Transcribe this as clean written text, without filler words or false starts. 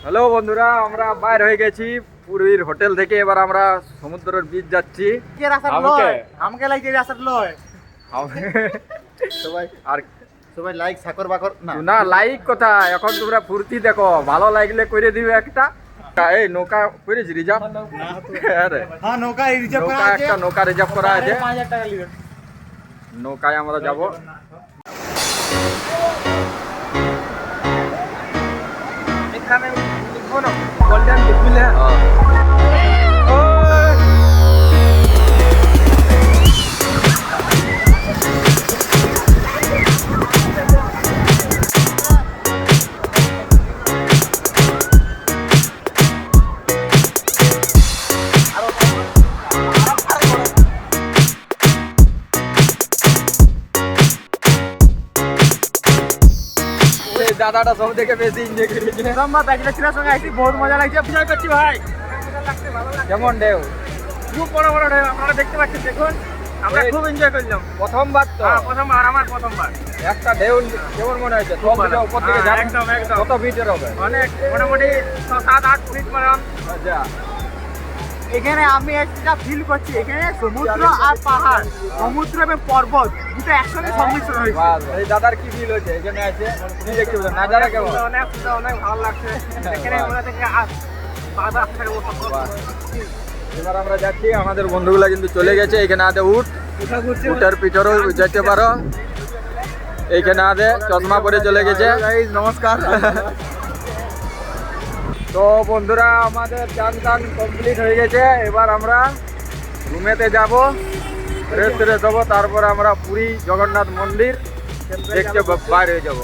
Hello বন্ধুরা, আমরা বাইর হয়ে গেছি পুরীর হোটেল থেকে। এবার আমরা সমুদ্রের বীচ যাচ্ছি। আমাকে লাগছে রাস্তা লয় সবাই আর সবাই লাইক সাকর বাকর না লাইক কথা, এখন তোমরা ফুর্তি দেখো, ভালো লাগলে করে দিবে একটা। এই নৌকা করেছি রিজার্ভ? হ্যাঁ নৌকা রিজার্ভ করা নৌকা আছে, একটা নৌকা রিজার্ভ করা আছে। 5000 টাকা লিবেন। নৌকায় আমরা যাব। এখানে লিখবো না গোল্ডেন লিখবিলে। দাদাটা সব থেকে বেশি এনজয় করেছে। আমরা ব্যাচেলার সঙ্গে আইছি, বহুত মজা লাগছে, এনজয় করছি ভাই। কেমন ঢেউ? খুব বড় বড় ঢেউ আপনারা দেখতে পাচ্ছেন, দেখুন আমরা খুব এনজয় করলাম। প্রথমবার তো? হ্যাঁ প্রথমবার, আমার প্রথমবার। একটা ঢেউ কেমন মনে হয়েছে? সব থেকে উপর থেকে যাবে একদম একদম। কত ফিটের হবে? অনেক, মোটামুটি 7-8 ফিট মতন। আচ্ছা, এখানে আমি একটা ফিল করছি, এখানে সমুদ্র আর পাহাড়, সমুদ্র এবং পর্বত দুটো একসঙ্গে সংমিশ্রণ হয়েছে। বাহ, এই দাদার কি ফিল হয়েছে এখানে আছে? কি দেখতে পেলেন? নাজারা কেমন? অনেক অনেক ভালো লাগছে। এখানে আমরা থেকে বাজার থেকে বাহ। এবার আমরা যাচ্ছি, আমাদের বন্ধুগুলা কিন্তু চলে গেছে। এখানে আদে উটের পিঠেরও যেতে পারো। এইখানে আদে চশমা পরে চলে গেছে। নমস্কার। তো বন্ধুরা, আমাদের চান টান কমপ্লিট হয়ে গেছে। এবার আমরা রুমেতে যাব, রেস্ট দেবো, তারপর আমরা পুরী জগন্নাথ মন্দির দেখতে বাইরে হয়ে যাব।